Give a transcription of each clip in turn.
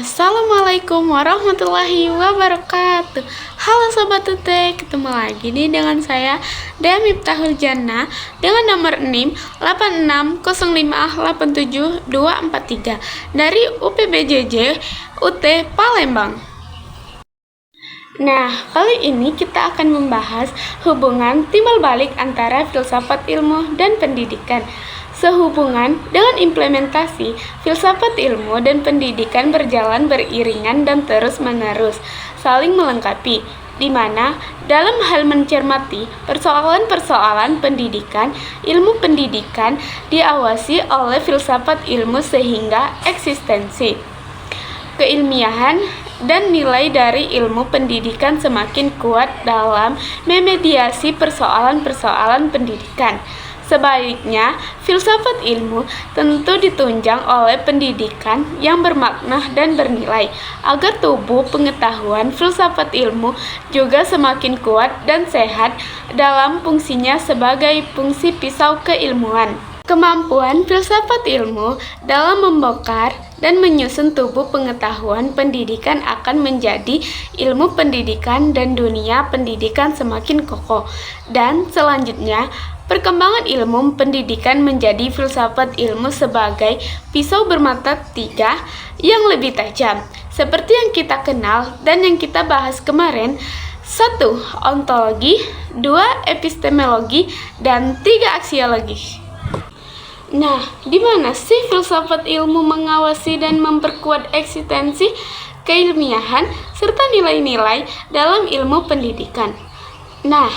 Assalamualaikum warahmatullahi wabarakatuh. Halo Sobat Tute, ketemu lagi nih dengan saya Dea Miftahul Jannah dengan nomor NIM 860587243 dari UPBJJ UT Palembang. Nah, kali ini kita akan membahas hubungan timbal balik antara filsafat ilmu dan pendidikan. Sehubungan dengan implementasi, filsafat ilmu dan pendidikan berjalan beriringan dan terus-menerus, saling melengkapi, di mana dalam hal mencermati persoalan-persoalan pendidikan, ilmu pendidikan diawasi oleh filsafat ilmu sehingga eksistensi, keilmiahan, dan nilai dari ilmu pendidikan semakin kuat dalam memediasi persoalan-persoalan pendidikan. Sebaliknya, filsafat ilmu tentu ditunjang oleh pendidikan yang bermakna dan bernilai, agar tubuh pengetahuan filsafat ilmu juga semakin kuat dan sehat dalam fungsinya sebagai fungsi pisau keilmuan. Kemampuan filsafat ilmu dalam membongkar dan menyusun tubuh pengetahuan pendidikan akan menjadi ilmu pendidikan dan dunia pendidikan semakin kokoh. Dan selanjutnya, perkembangan ilmu pendidikan menjadi filsafat ilmu sebagai pisau bermata tiga yang lebih tajam. Seperti yang kita kenal dan yang kita bahas kemarin, 1. Ontologi, 2. Epistemologi, dan 3. Aksiologi. Nah, di mana sih filsafat ilmu mengawasi dan memperkuat eksistensi, keilmiahan, serta nilai-nilai dalam ilmu pendidikan? Nah,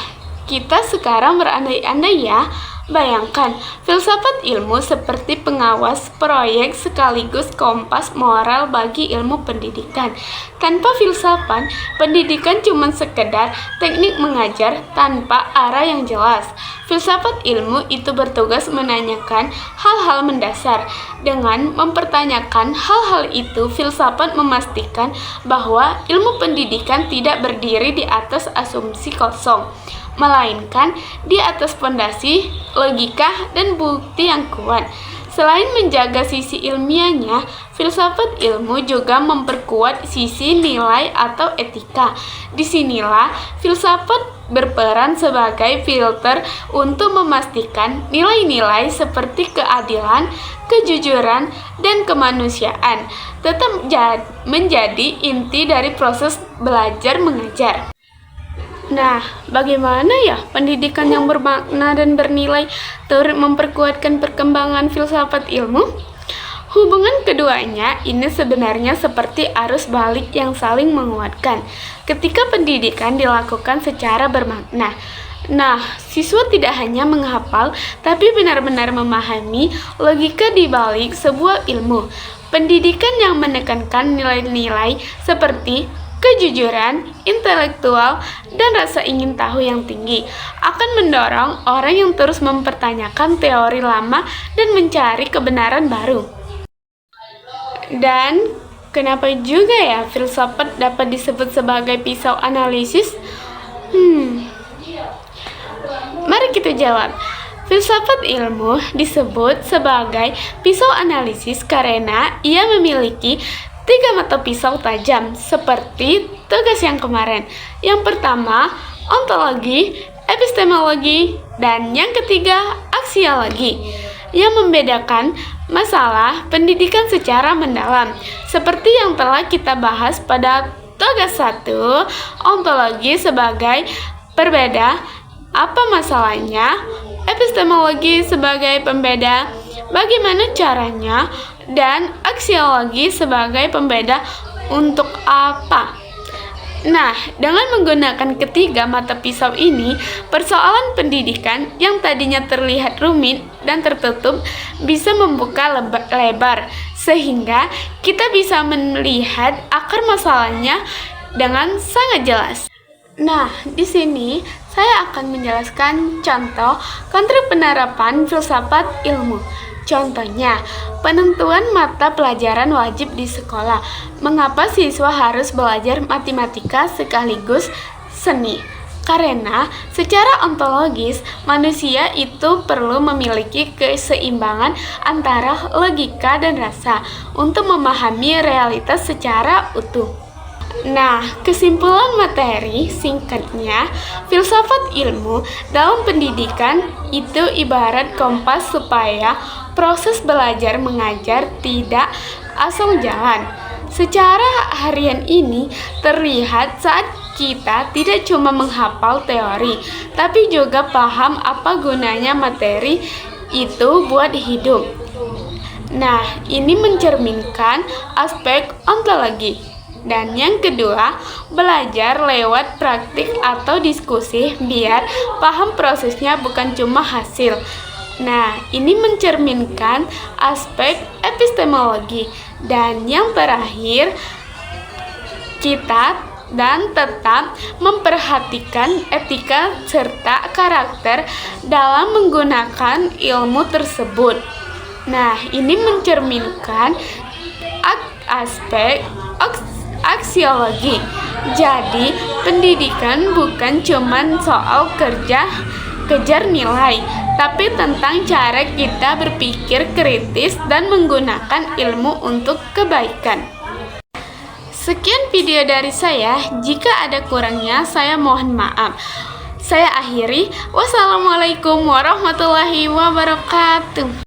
kita sekarang berandai-andai ya. Bayangkan, filsafat ilmu seperti pengawas proyek sekaligus kompas moral bagi ilmu pendidikan. Tanpa filsafat, pendidikan cuma sekedar teknik mengajar tanpa arah yang jelas. Filsafat ilmu itu bertugas menanyakan hal-hal mendasar. Dengan mempertanyakan hal-hal itu, filsafat memastikan bahwa ilmu pendidikan tidak berdiri di atas asumsi kosong, melainkan di atas fondasi logika dan bukti yang kuat. Selain menjaga sisi ilmiahnya, filsafat ilmu juga memperkuat sisi nilai atau etika. Disinilah filsafat berperan sebagai filter untuk memastikan nilai-nilai seperti keadilan, kejujuran, dan kemanusiaan tetap menjadi inti dari proses belajar mengajar. Nah, bagaimana ya pendidikan yang bermakna dan bernilai turut memperkuatkan perkembangan filsafat ilmu? Hubungan keduanya ini sebenarnya seperti arus balik yang saling menguatkan. Ketika pendidikan dilakukan secara bermakna, nah, siswa tidak hanya menghafal, tapi benar-benar memahami logika di balik sebuah ilmu. Pendidikan yang menekankan nilai-nilai seperti kejujuran, intelektual, dan rasa ingin tahu yang tinggi akan mendorong orang yang terus mempertanyakan teori lama dan mencari kebenaran baru. Dan kenapa juga ya filsafat dapat disebut sebagai pisau analisis? Mari kita jawab. Filsafat ilmu disebut sebagai pisau analisis karena ia memiliki 3 mata pisau tajam, seperti tugas yang kemarin. Yang pertama, ontologi, epistemologi, dan yang ketiga, aksiologi, yang membedakan masalah pendidikan secara mendalam. Seperti yang telah kita bahas pada tugas 1, ontologi sebagai perbeda, apa masalahnya, epistemologi sebagai pembeda, bagaimana caranya, dan aksiologi sebagai pembeda untuk apa. Nah, dengan menggunakan ketiga mata pisau ini, persoalan pendidikan yang tadinya terlihat rumit dan tertutup bisa membuka lebar, sehingga kita bisa melihat akar masalahnya dengan sangat jelas. Nah, di sini saya akan menjelaskan contoh konteks penerapan filsafat ilmu. Contohnya, penentuan mata pelajaran wajib di sekolah. Mengapa siswa harus belajar matematika sekaligus seni? Karena secara ontologis, manusia itu perlu memiliki keseimbangan antara logika dan rasa untuk memahami realitas secara utuh. Nah, kesimpulan materi singkatnya, filsafat ilmu dalam pendidikan itu ibarat kompas supaya proses belajar mengajar tidak asal jalan. Secara harian ini terlihat saat kita tidak cuma menghafal teori, tapi juga paham apa gunanya materi itu buat hidup. Nah, ini mencerminkan aspek ontologi. Dan yang kedua, belajar lewat praktik atau diskusi biar paham prosesnya bukan cuma hasil. Nah, ini mencerminkan aspek epistemologi. Dan yang terakhir, kita dan tetap memperhatikan etika serta karakter dalam menggunakan ilmu tersebut. Nah, ini mencerminkan aspek aksiologi. Jadi, pendidikan bukan cuma soal kejar nilai, tapi tentang cara kita berpikir kritis dan menggunakan ilmu untuk kebaikan. Sekian video dari saya. Jika ada kurangnya, saya mohon maaf. Saya akhiri. Wassalamualaikum warahmatullahi wabarakatuh.